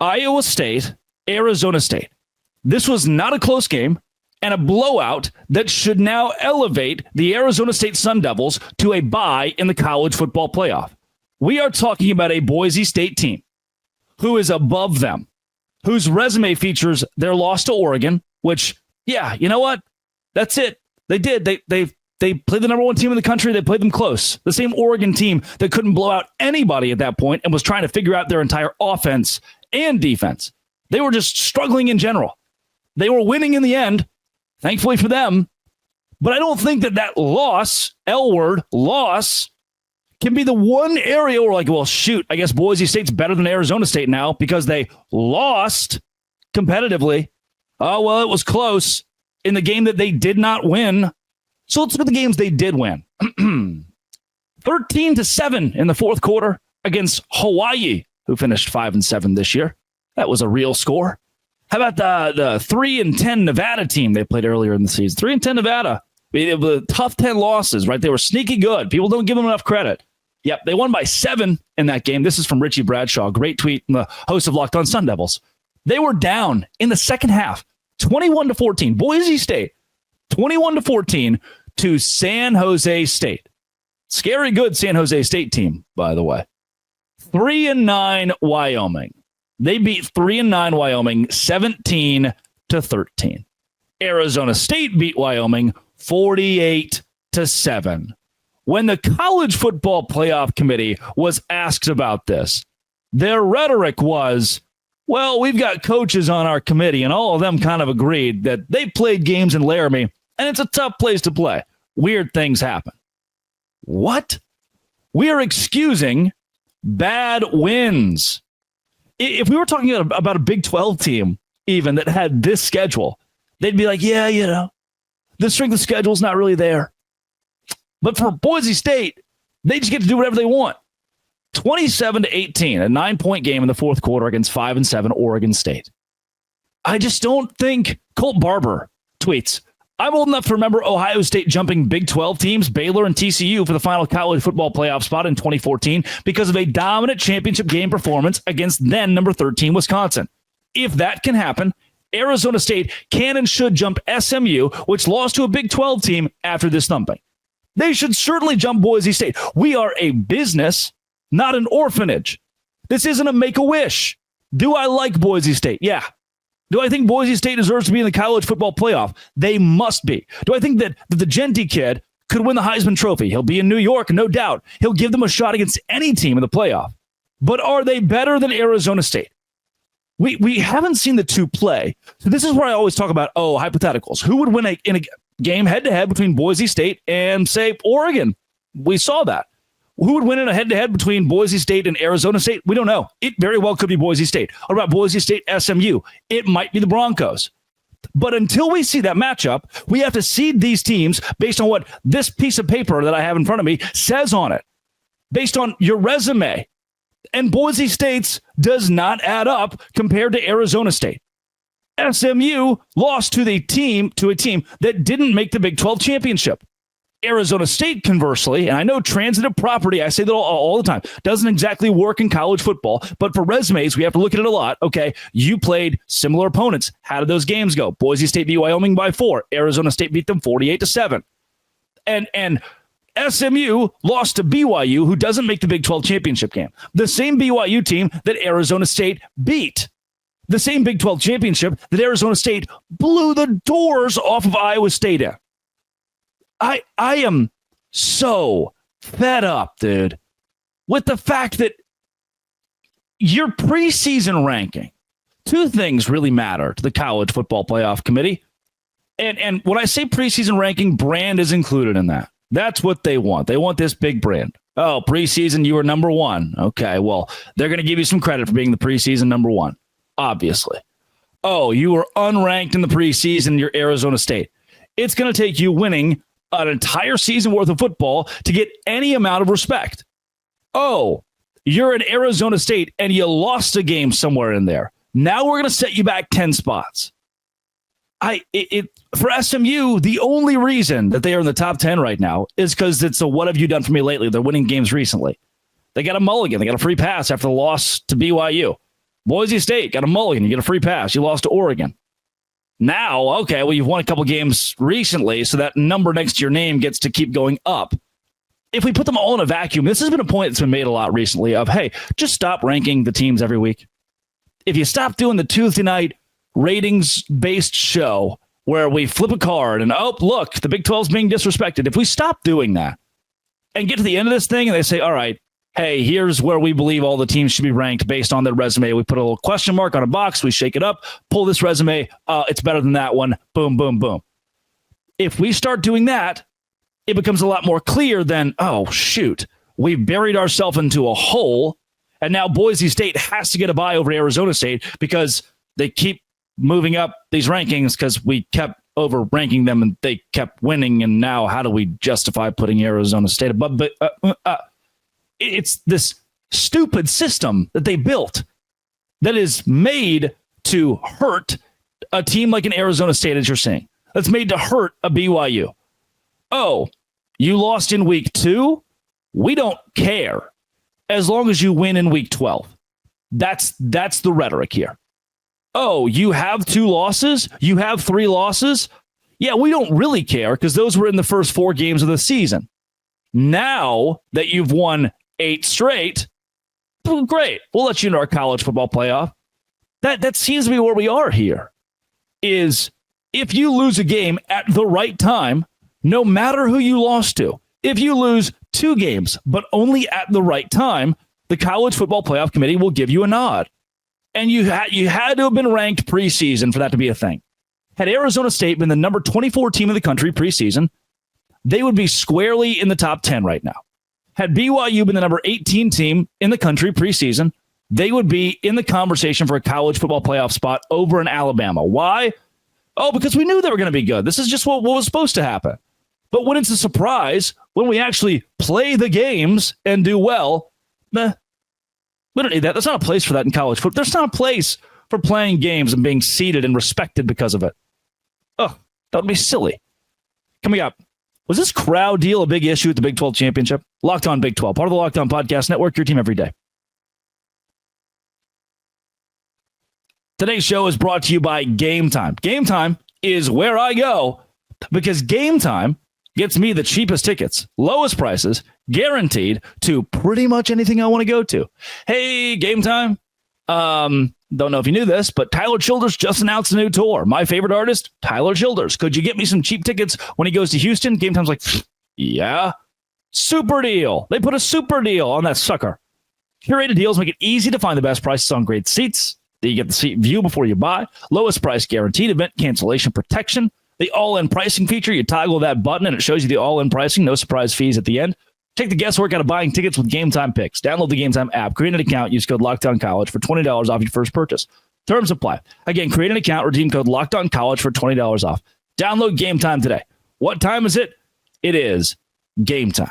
Iowa State, Arizona State. This was not a close game and a blowout that should now elevate the Arizona State Sun Devils to a bye in the college football playoff. We are talking about a Boise State team who is above them, whose resume features their loss to Oregon, which, yeah, you know what? That's it. They did. They played the number one team in the country. They played them close. The same Oregon team that couldn't blow out anybody at that point and was trying to figure out their entire offense and defense. They were just struggling in general. They were winning in the end, thankfully for them. But I don't think that loss, L-word, loss, can be the one area where like, well, shoot, I guess Boise State's better than Arizona State now because they lost competitively. Oh, well, it was close in the game that they did not win. So let's look at the games they did win. 13-7 in the fourth quarter against Hawaii, who finished 5-7 this year. That was a real score. How about the 3-10 Nevada team they played earlier in the season? 3-10 Nevada. The tough 10 losses, right? They were sneaky good. People don't give them enough credit. Yep, they won by 7 in that game. This is from Richie Bradshaw. Great tweet from the host of Locked On Sun Devils. They were down in the second half, 21-14. Boise State, 21-14 to San Jose State. Scary good San Jose State team, by the way. 3-9 Wyoming. They beat 3-9 Wyoming 17-13. Arizona State beat Wyoming 48-7. When the College Football Playoff Committee was asked about this, their rhetoric was, well, we've got coaches on our committee, and all of them kind of agreed that they played games in Laramie, and it's a tough place to play. Weird things happen. What? We are excusing bad wins. If we were talking about a Big 12 team even that had this schedule, they'd be like, yeah, you know, the strength of schedule is not really there. But for Boise State, they just get to do whatever they want. 27-18, a 9-point game in the fourth quarter against 5-7 Oregon State. I just don't think. Colt Barber tweets, I'm old enough to remember Ohio State jumping Big 12 teams, Baylor and TCU, for the final college football playoff spot in 2014 because of a dominant championship game performance against then number 13 Wisconsin. If that can happen, Arizona State can and should jump SMU, which lost to a Big 12 team after this thumping. They should certainly jump Boise State. We are a business, not an orphanage. This isn't a make-a-wish. Do I like Boise State? Yeah. Do I think Boise State deserves to be in the college football playoff? They must be. Do I think that the Genti kid could win the Heisman Trophy? He'll be in New York, no doubt. He'll give them a shot against any team in the playoff. But are they better than Arizona State? We haven't seen the two play. So this is where I always talk about, hypotheticals. Who would win in a game head-to-head between Boise State and, say, Oregon? We saw that. Who would win in a head-to-head between Boise State and Arizona State? We don't know. It very well could be Boise State. What about Boise State, SMU? It might be the Broncos. But until we see that matchup, we have to seed these teams based on what this piece of paper that I have in front of me says on it, based on your resume. And Boise State's does not add up compared to Arizona State. SMU lost to a team that didn't make the Big 12 championship. Arizona State, conversely, and I know transitive property, I say that all the time, doesn't exactly work in college football, but for resumes, we have to look at it a lot. Okay, you played similar opponents. How did those games go? Boise State beat Wyoming by 4. Arizona State beat them 48-7. And SMU lost to BYU, who doesn't make the Big 12 championship game. The same BYU team that Arizona State beat. The same Big 12 championship that Arizona State blew the doors off of Iowa State in. I am so fed up, dude, with the fact that your preseason ranking, two things really matter to the College Football Playoff Committee. And when I say preseason ranking, brand is included in that. That's what they want. They want this big brand. Oh, preseason, you were number 1. Okay, well, they're going to give you some credit for being the preseason number 1, obviously. Oh, you were unranked in the preseason, you're Arizona State. It's going to take you winning an entire season worth of football to get any amount of respect. Oh, you're in Arizona State and you lost a game somewhere in there. Now we're going to set you back 10 spots. For SMU, the only reason that they are in the top 10 right now is because it's a what have you done for me lately? They're winning games recently. They got a mulligan. They got a free pass after the loss to BYU. Boise State got a mulligan. You get a free pass. You lost to Oregon. Now, okay, well, you've won a couple games recently, so that number next to your name gets to keep going up. If we put them all in a vacuum, this has been a point that's been made a lot recently of, hey, just stop ranking the teams every week. If you stop doing the Tuesday night ratings-based show where we flip a card and, oh, look, the Big 12's being disrespected. If we stop doing that and get to the end of this thing and they say, all right, hey, here's where we believe all the teams should be ranked based on their resume. We put a little question mark on a box. We shake it up, pull this resume. It's better than that one. Boom, boom, boom. If we start doing that, it becomes a lot more clear than, oh, shoot, we've buried ourselves into a hole. And now Boise State has to get a bye over Arizona State because they keep moving up these rankings because we kept over-ranking them and they kept winning. And now how do we justify putting Arizona State above? But it's this stupid system that they built that is made to hurt a team like an Arizona State, as you're saying. That's made to hurt a BYU. Oh, you lost in week 2? We don't care as long as you win in week 12. That's the rhetoric here. Oh, you have 2 losses? You have 3 losses? Yeah, we don't really care because those were in the first 4 games of the season. Now that you've won 8 straight, great. We'll let you into our college football playoff. That seems to be where we are here. Is if you lose a game at the right time, no matter who you lost to, if you lose 2 games, but only at the right time, the College Football Playoff Committee will give you a nod. And you had to have been ranked preseason for that to be a thing. Had Arizona State been the number 24 team in the country preseason, they would be squarely in the top 10 right now. Had BYU been the number 18 team in the country preseason, they would be in the conversation for a college football playoff spot over in Alabama. Why? Oh, because we knew they were going to be good. This is just what was supposed to happen. But when it's a surprise, when we actually play the games and do well, we don't need that. There's not a place for that in college football. There's not a place for playing games and being seated and respected because of it. Oh, that would be silly. Coming up, was this crowd deal a big issue at the Big 12 Championship? Locked On Big 12, part of the Locked On Podcast Network, your team every day. Today's show is brought to you by Game Time. Game Time is where I go because Game Time gets me the cheapest tickets, lowest prices, guaranteed to pretty much anything I want to go to. Hey, Game Time. Don't know if you knew this, but Tyler Childers just announced a new tour. My favorite artist, Tyler Childers. Could you get me some cheap tickets when he goes to Houston? Game Time's like, yeah. Super deal. They put a super deal on that sucker. Curated deals make it easy to find the best prices on great seats. You get the seat view before you buy. Lowest price guaranteed. Event cancellation protection. The all-in pricing feature. You toggle that button and it shows you the all-in pricing. No surprise fees at the end. Take the guesswork out of buying tickets with Game Time picks. Download the Game Time app. Create an account. Use code LOCKEDONCollege for $20 off your first purchase. Terms apply. Again, create an account. Redeem code LOCKEDONCollege for $20 off. Download Game Time today. What time is it? It is Game Time.